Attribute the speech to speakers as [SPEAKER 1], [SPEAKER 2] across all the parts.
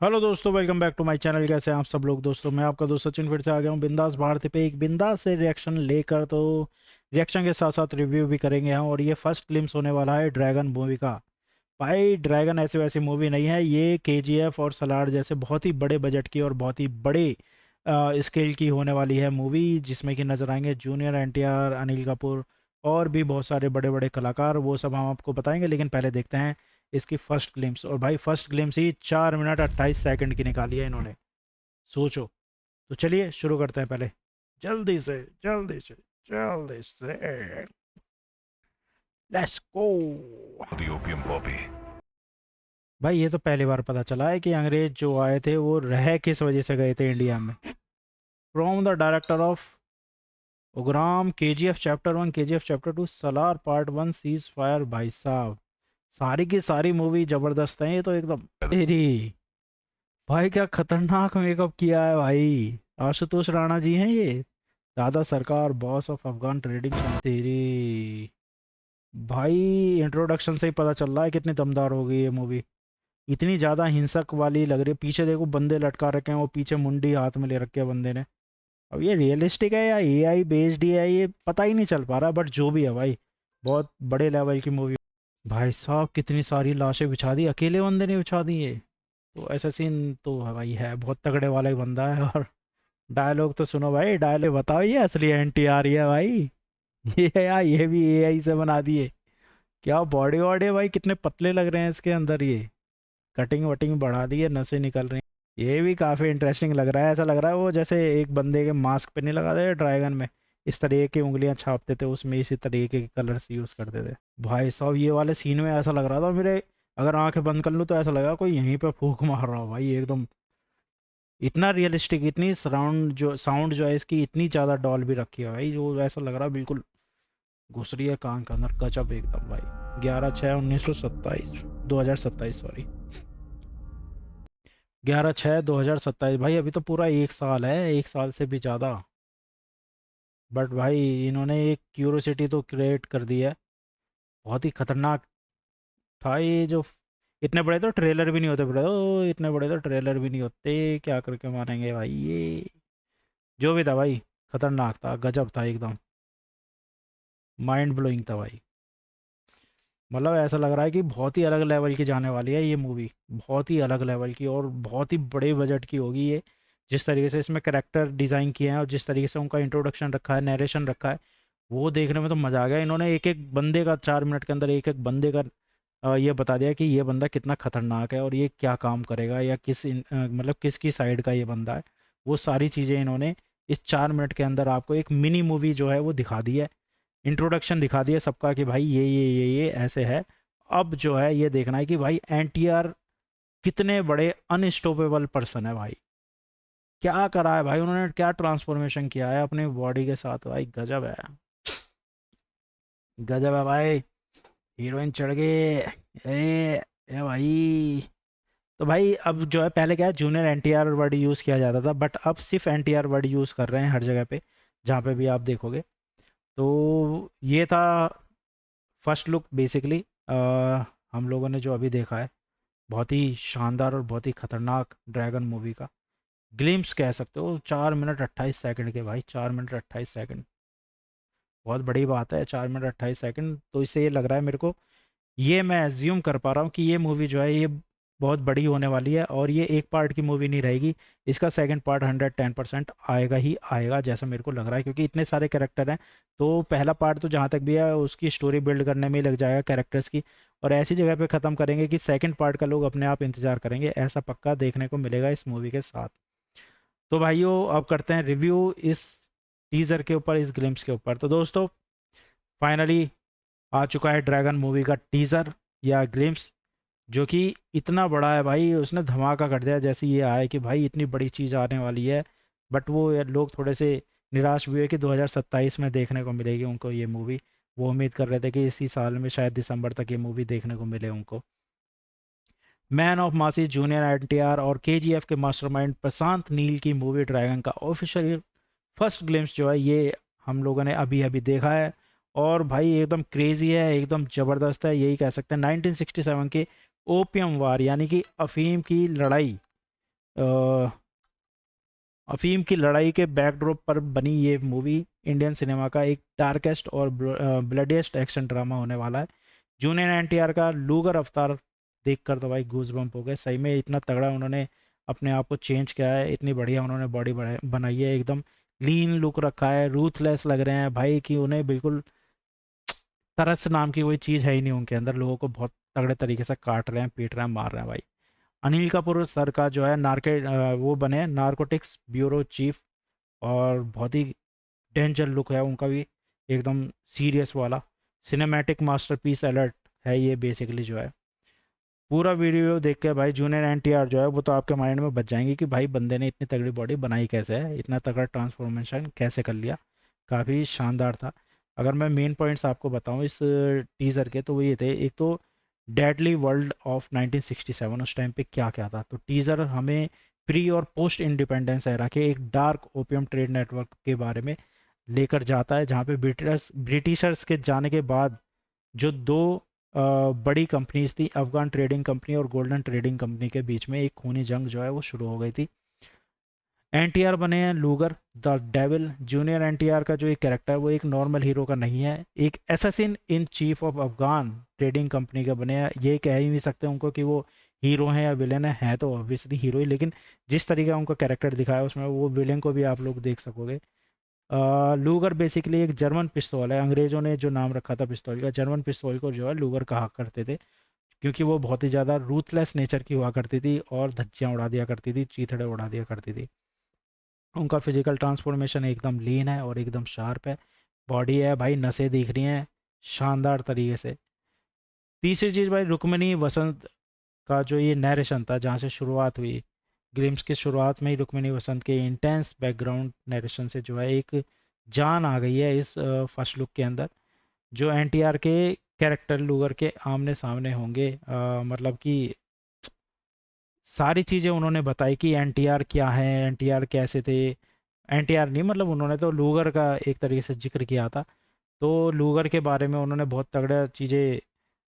[SPEAKER 1] Hello दोस्तों, welcome back to my channel. कैसे हैं आप सब लोग? दोस्तों मैं आपका दोस्त सचिन फिर से आ गया हूँ बिंदास भारती पे एक बिंदास से रिएक्शन लेकर। तो रिएक्शन के साथ साथ रिव्यू भी करेंगे हम, और ये फर्स्ट ग्लिम्स होने वाला है ड्रैगन मूवी का। भाई ड्रैगन ऐसे वैसी मूवी नहीं है, ये केजीएफ और सलार जैसे बहुत ही बड़े बजट की और बहुत ही बड़े स्केल की होने वाली है मूवी, जिसमें कि नजर आएंगे जूनियर एनटीआर, अनिल कपूर और भी बहुत सारे बड़े बड़े कलाकार। वो सब हम आपको बताएंगे, लेकिन पहले देखते हैं इसकी फर्स्ट ग्लिम्स। और भाई फर्स्ट ग्लिम्स ही 4 मिनट 28 सेकंड की निकाली है इन्होंने, सोचो। तो चलिए शुरू करते हैं पहले, जल्दी से जल्दी से जल्दी से। Let's go.
[SPEAKER 2] The opium poppy.
[SPEAKER 1] भाई ये तो पहली बार पता चला है कि अंग्रेज जो आए थे वो रह किस वजह से गए थे इंडिया में। From the director of Ugramm, KGF chapter 1, KGF chapter 2, Salaar part 1, ceasefire. भाई साहब सारी की सारी मूवी जबरदस्त है ये तो एकदम। तेरी भाई क्या खतरनाक मेकअप किया है भाई। आशुतोष राणा जी हैं ये। दादा सरकार, बॉस ऑफ अफगान ट्रेडिंग तेरी। भाई इंट्रोडक्शन से ही पता चल रहा है कितनी दमदार हो गई ये मूवी। इतनी ज़्यादा हिंसक वाली लग रही है। पीछे देखो बंदे लटका रखे हैं, वो पीछे मुंडी हाथ में ले रखी है बंदे ने। अब ये रियलिस्टिक है या एआई बेस्ड है ये पता ही नहीं चल पा रहा, बट जो भी है भाई बहुत बड़े लेवल की मूवी। भाई साहब कितनी सारी लाशें बिछा दी, अकेले बंदे ने बिछा दी है। तो ऐसा सीन तो है भाई, है बहुत तगड़े वाला ही बंदा है। और डायलॉग तो सुनो भाई, डायलॉग बताओ, ये असली एनटीआर ही है भाई। ये है यार, ये भी एआई से बना दिए। क्या बॉडी वॉडी है भाई, कितने पतले लग रहे हैं इसके अंदर ये। कटिंग वटिंग बढ़ा दी है, नसें निकल रही हैं। ये भी काफ़ी इंटरेस्टिंग लग रहा है। ऐसा लग रहा है वो जैसे एक बंदे के मास्क पे नहीं लगाते ड्रैगन में, इस तरीके की उंगलियां छापते थे उसमें, इसी तरीके के कलर्स यूज़ करते थे। भाई साहब ये वाले सीन में ऐसा लग रहा था मेरे, अगर आंखें बंद कर लूँ तो ऐसा लगा कोई यहीं पे फूंक मार रहा हो भाई एकदम। इतना रियलिस्टिक, इतनी साउंड जो है इसकी इतनी ज़्यादा डॉल भी रखी है भाई, जो ऐसा लग रहा है बिल्कुल घुस रही है कान के अंदर, गजब एकदम भाई। 11/6/1927, 2027 सॉरी, 11/6/2027। भाई अभी तो पूरा 1 साल है, 1 साल से भी ज़्यादा। बट भाई इन्होंने एक क्यूरोसिटी तो क्रिएट कर दी है। बहुत ही खतरनाक था ये जो। इतने बड़े तो ट्रेलर भी नहीं होते ब्रो, इतने बड़े तो ट्रेलर भी नहीं होते, क्या करके मारेंगे भाई ये। जो भी था भाई खतरनाक था, गजब था एकदम, माइंड ब्लोइंग था भाई। मतलब ऐसा लग रहा है कि बहुत ही अलग लेवल की जाने वाली है ये मूवी, बहुत ही अलग लेवल की और बहुत ही बड़े बजट की होगी ये। जिस तरीके से इसमें करेक्टर डिज़ाइन किए हैं और जिस तरीके से उनका इंट्रोडक्शन रखा है, नरेशन रखा है, वो देखने में तो मज़ा आ गया। इन्होंने एक एक बंदे का 4 मिनट के अंदर एक एक बंदे का ये बता दिया कि ये बंदा कितना खतरनाक है और ये क्या काम करेगा, या मतलब किसकी साइड का ये बंदा है। वो सारी चीज़ें इन्होंने इस 4 मिनट के अंदर आपको एक मिनी मूवी जो है वो दिखा दी है। इंट्रोडक्शन दिखा दिया सबका कि भाई ये ऐसे है। अब जो है ये देखना है कि भाई एनटीआर कितने बड़े अनस्टॉपेबल पर्सन है भाई। क्या करा है भाई उन्होंने, क्या ट्रांसफॉर्मेशन किया है अपनी बॉडी के साथ, भाई गजब है। गजब है भाई। हीरोइन चढ़ गई। ए भाई। तो भाई अब जो है, पहले क्या है, जूनियर एनटीआर वर्ड यूज़ किया जाता था, बट अब सिर्फ एनटीआर वर्ड यूज़ कर रहे हैं हर जगह पे, जहाँ पे भी आप देखोगे। तो ये था फर्स्ट लुक बेसिकली। हम लोगों ने जो अभी देखा है, बहुत ही शानदार और बहुत ही खतरनाक ड्रैगन मूवी का ग्लिम्स कह सकते हो। 4 मिनट 28 सेकंड के भाई, 4 मिनट 28 सेकंड बहुत बड़ी बात है। 4 मिनट 28 सेकंड तो इससे ये लग रहा है मेरे को, ये मैं एज्यूम कर पा रहा हूँ कि ये मूवी जो है ये बहुत बड़ी होने वाली है, और ये एक पार्ट की मूवी नहीं रहेगी। इसका सेकंड पार्ट 110% आएगा ही आएगा, जैसा मेरे को लग रहा है, क्योंकि इतने सारे कैरेक्टर हैं। तो पहला पार्ट तो जहाँ तक भी है उसकी स्टोरी बिल्ड करने में ही लग जाएगा कैरेक्टर्स की, और ऐसी जगह पे ख़त्म करेंगे कि सेकंड पार्ट का लोग अपने आप इंतज़ार करेंगे। ऐसा पक्का देखने को मिलेगा इस मूवी के साथ। तो भाइयों अब करते हैं रिव्यू इस टीज़र के ऊपर, इस ग्लिम्स के ऊपर। तो दोस्तों फाइनली आ चुका है ड्रैगन मूवी का टीज़र या ग्लिम्स, जो कि इतना बड़ा है भाई, उसने धमाका कर दिया। जैसे ये आया कि भाई इतनी बड़ी चीज़ आने वाली है, बट वो लोग थोड़े से निराश भी हुए कि 2027 में देखने को मिलेगी उनको ये मूवी। वो उम्मीद कर रहे थे कि इसी साल में शायद दिसंबर तक ये मूवी देखने को मिले उनको। मैन ऑफ मासी, जूनियर एनटीआर और केजीएफ के मास्टरमाइंड प्रशांत नील की मूवी ड्रैगन का ऑफिशियल फर्स्ट ग्लिम्स जो है ये हम लोगों ने अभी अभी देखा है। और भाई एकदम क्रेजी है, एकदम ज़बरदस्त है, यही कह सकते हैं। 1967 के ओपियम वार यानी कि अफीम की लड़ाई अफीम की लड़ाई के बैकड्रॉप पर बनी ये मूवी इंडियन सिनेमा का एक डार्केस्ट और ब्लडिएस्ट एक्शन ड्रामा होने वाला है। जूनियर एनटीआर का लूगर अवतार देखकर तो भाई गूज बम्प हो गए सही में। इतना तगड़ा उन्होंने अपने आप को चेंज किया है, इतनी बढ़िया उन्होंने बॉडी बनाई है, एकदम लीन लुक रखा है, रूथलेस लग रहे हैं भाई कि उन्हें बिल्कुल तरस नाम की कोई चीज़ है ही नहीं उनके अंदर। लोगों को बहुत तगड़े तरीके से काट रहे हैं, पीट रहे हैं, मार रहे हैं भाई। अनिल कपूर सर का जो है वो बने नारकोटिक्स ब्यूरो चीफ, और बहुत ही डेंजर लुक है उनका भी, एकदम सीरियस वाला। सिनेमैटिक मास्टरपीस अलर्ट है ये बेसिकली जो है। पूरा वीडियो देख के भाई जूनियर एनटीआर जो है वो तो आपके माइंड में बच जाएंगे कि भाई बंदे ने इतनी तगड़ी बॉडी बनाई कैसे है, इतना तगड़ा ट्रांसफॉर्मेशन कैसे कर लिया। काफ़ी शानदार था। अगर मैं मेन पॉइंट्स आपको बताऊं इस टीज़र के, तो वो ये थे। एक तो डेडली वर्ल्ड ऑफ 1967, उस टाइम पे क्या क्या था। तो टीज़र हमें प्री और पोस्ट इंडिपेंडेंस एरा के एक डार्क ओपियम ट्रेड नेटवर्क के बारे में लेकर जाता है, जहाँ पे ब्रिटिशर्स के जाने के बाद जो दो बड़ी कंपनीज थी, अफगान ट्रेडिंग कंपनी और गोल्डन ट्रेडिंग कंपनी के बीच में एक खूनी जंग जो है वो शुरू हो गई थी। एनटीआर बने हैं लूगर द डेविल। जूनियर एनटीआर का जो एक कैरेक्टर है वो एक नॉर्मल हीरो का नहीं है, एक assassin in chief of Afghan trading company का बने हैं। ये कह ही नहीं सकते उनको कि वो हीरो हैं या विलेन है तो ऑब्वियसली हीरो ही, लेकिन जिस तरीके का उनका कैरेक्टर दिखाया उसमें वो विलेन को भी आप लोग देख सकोगे। लूगर बेसिकली एक जर्मन पिस्तौल है, अंग्रेज़ों ने जो नाम रखा था पिस्तौल का, जर्मन पिस्तौल को जो है लूगर कहा करते थे, क्योंकि वो बहुत ही ज़्यादा रूथलेस नेचर की हुआ करती थी और धज्जियाँ उड़ा दिया करती थी, चीथड़े उड़ा दिया करती थी। उनका फिजिकल ट्रांसफॉर्मेशन एकदम लीन है और एकदम शार्प है, बॉडी है भाई, नसें दिख रही हैं शानदार तरीके से। तीसरी चीज़ भाई, रुक्मिणी वसंत का जो ये नरेशन था, जहाँ से शुरुआत हुई ग्रिम्स की, शुरुआत में ही रुक्मिणी वसंत के इंटेंस बैकग्राउंड नरेशन से जो है एक जान आ गई है इस फर्स्ट लुक के अंदर। जो एनटीआर के कैरेक्टर लूगर के आमने सामने होंगे, मतलब कि सारी चीज़ें उन्होंने बताई कि एनटीआर क्या है, एनटीआर कैसे थे। एनटीआर नहीं, मतलब उन्होंने तो लूगर का एक तरीके से जिक्र किया था। तो लूगर के बारे में उन्होंने बहुत तगड़ा चीज़ें,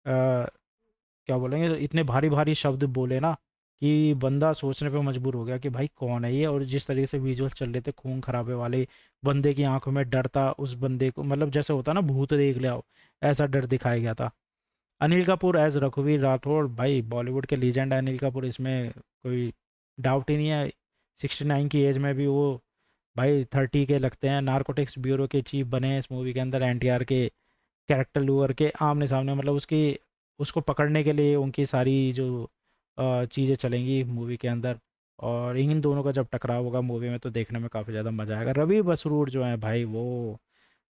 [SPEAKER 1] क्या बोलेंगे, इतने भारी भारी शब्द बोले ना कि बंदा सोचने पे मजबूर हो गया कि भाई कौन है ये। और जिस तरीके से विजुअल चल रहे थे खून खराबे वाले, बंदे की आंखों में डर था, उस बंदे को मतलब जैसे होता ना भूत देख लिया हो, ऐसा डर दिखाया गया था। अनिल कपूर एज रघुवीर राठौड़, भाई बॉलीवुड के लीजेंड है अनिल कपूर, इसमें कोई डाउट ही नहीं है। 69 की एज में भी वो भाई 30 के लगते हैं। नारकोटिक्स ब्यूरो के चीफ बने हैं इस मूवी के अंदर एनटीआर के कैरेक्टर लूअर के आमने सामने, मतलब उसकी उसको पकड़ने के लिए उनकी सारी जो चीज़ें चलेंगी मूवी के अंदर। और इन दोनों का जब टकराव होगा मूवी में तो देखने में काफ़ी ज़्यादा मज़ा आएगा। रवि बसरूर जो है भाई वो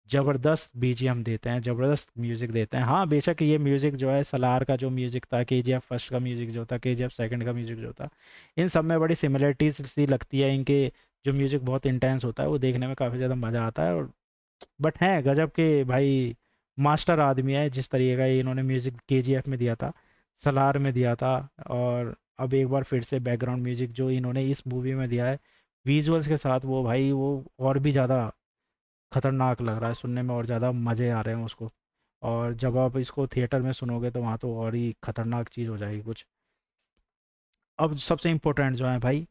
[SPEAKER 1] ज़बरदस्त बीजीएम देते हैं, ज़बरदस्त म्यूज़िक देते हैं। हाँ बेशक ये म्यूज़िक जो है सलार का जो म्यूज़िक था, केजीएफ फर्स्ट का म्यूज़िक जो था, केजीएफ सेकंड का म्यूज़िक जो था, इन सब में बड़ी सिमिलरिटीज सी लगती है इनके। जो म्यूज़िक बहुत इंटेंस होता है वो देखने में काफ़ी ज़्यादा मज़ा आता है। और बट हैं गजब के भाई, मास्टर आदमी है। जिस तरीके का इन्होंने म्यूज़िक केजीएफ में दिया था, सलार में दिया था, और अब एक बार फिर से बैकग्राउंड म्यूज़िक जो इन्होंने इस मूवी में दिया है विजुअल्स के साथ, वो भाई वो और भी ज़्यादा खतरनाक लग रहा है सुनने में, और ज़्यादा मज़े आ रहे हैं उसको। और जब आप इसको थिएटर में सुनोगे तो वहाँ तो और ही खतरनाक चीज़ हो जाएगी कुछ। अब सबसे इम्पोर्टेंट जो है भाई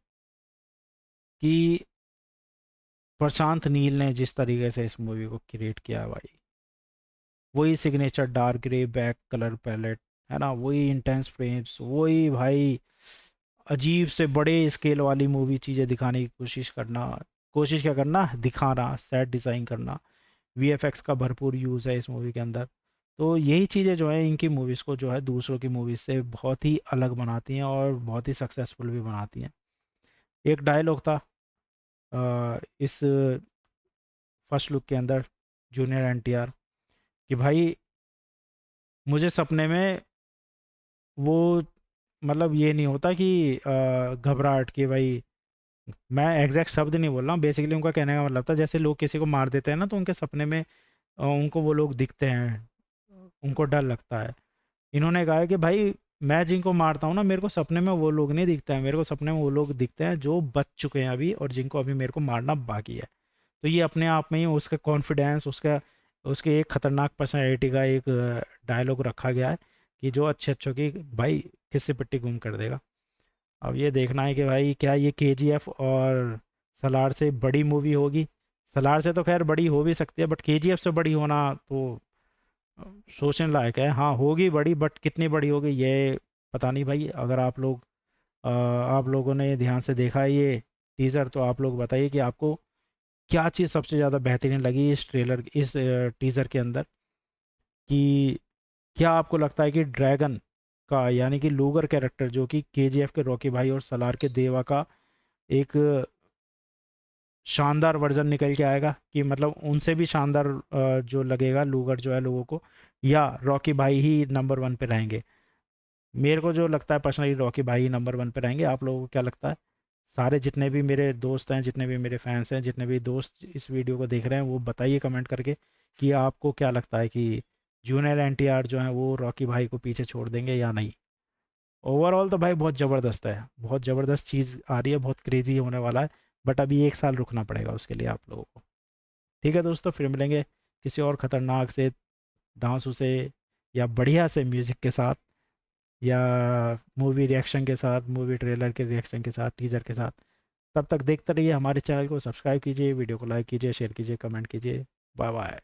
[SPEAKER 1] कि प्रशांत नील ने जिस तरीके से इस मूवी को क्रिएट किया है भाई, वही signature dark grey back colour palette है ना, वही इंटेंस फ्रेम्स, वही भाई अजीब से बड़े स्केल वाली मूवी चीज़ें दिखाने की कोशिश करना। कोशिश क्या करना, दिखाना, सेट डिज़ाइन करना। वीएफएक्स का भरपूर यूज़ है इस मूवी के अंदर। तो यही चीज़ें जो है इनकी मूवीज़ को जो है दूसरों की मूवीज़ से बहुत ही अलग बनाती हैं और बहुत ही सक्सेसफुल भी बनाती हैं। एक डायलॉग था इस फर्स्ट लुक के अंदर, जूनियर एनटीआर, कि भाई मुझे सपने में वो, मतलब ये नहीं होता कि घबराहट कि भाई, मैं एग्जैक्ट शब्द नहीं बोल रहा हूँ, बेसिकली उनका कहने का मतलब था जैसे लोग किसी को मार देते हैं ना तो उनके सपने में उनको वो लोग दिखते हैं, उनको डर लगता है। इन्होंने कहा है कि भाई मैं जिनको मारता हूँ ना, मेरे को सपने में वो लोग नहीं दिखते हैं, मेरे को सपने में वो लोग दिखते हैं जो बच चुके हैं अभी और जिनको अभी मेरे को मारना बाकी है। तो ये अपने आप में ही उसका कॉन्फिडेंस, उसका उसके एक खतरनाक पर्सनैलिटी का एक डायलॉग रखा गया है कि जो अच्छे अच्छों की भाई किस्से पिट्टी गुम कर देगा। अब ये देखना है कि भाई क्या ये केजीएफ और सलार से बड़ी मूवी होगी। सलार से तो खैर बड़ी हो भी सकती है, बट केजीएफ से बड़ी होना तो अ, सोचने लायक है। हाँ होगी बड़ी, बट कितनी बड़ी होगी ये पता नहीं भाई। अगर आप लोगों ने ध्यान से देखा है ये टीज़र, तो आप लोग बताइए कि आपको क्या चीज़ सबसे ज़्यादा बेहतरीन लगी इस टीज़र के अंदर। कि क्या आपको लगता है कि ड्रैगन का, यानी कि लूगर कैरेक्टर जो कि केजीएफ के रॉकी भाई और सलार के देवा का एक शानदार वर्जन निकल के आएगा, कि मतलब उनसे भी शानदार जो लगेगा लूगर जो है लोगों को, या रॉकी भाई ही नंबर वन पे रहेंगे? मेरे को जो लगता है पर्सनली रॉकी भाई ही नंबर वन पे रहेंगे। आप लोगों को क्या लगता है? सारे जितने भी मेरे दोस्त हैं, जितने भी मेरे फैंस हैं, जितने भी दोस्त इस वीडियो को देख रहे हैं, वो बताइए कमेंट करके कि आपको क्या लगता है कि जूनियर एनटीआर जो हैं वो रॉकी भाई को पीछे छोड़ देंगे या नहीं। ओवरऑल तो भाई बहुत ज़बरदस्त है, बहुत ज़बरदस्त चीज़ आ रही है, बहुत क्रेजी होने वाला है। बट अभी एक साल रुकना पड़ेगा उसके लिए आप लोगों को। ठीक है दोस्तों, फिर मिलेंगे किसी और ख़तरनाक से धांसू से, या बढ़िया से म्यूज़िक के साथ, या मूवी रिएक्शन के साथ, मूवी ट्रेलर के रिएक्शन के साथ, टीज़र के साथ। तब तक देखते रहिए हमारे चैनल को, सब्सक्राइब कीजिए, वीडियो को लाइक कीजिए, शेयर कीजिए, कमेंट कीजिए। Bye bye.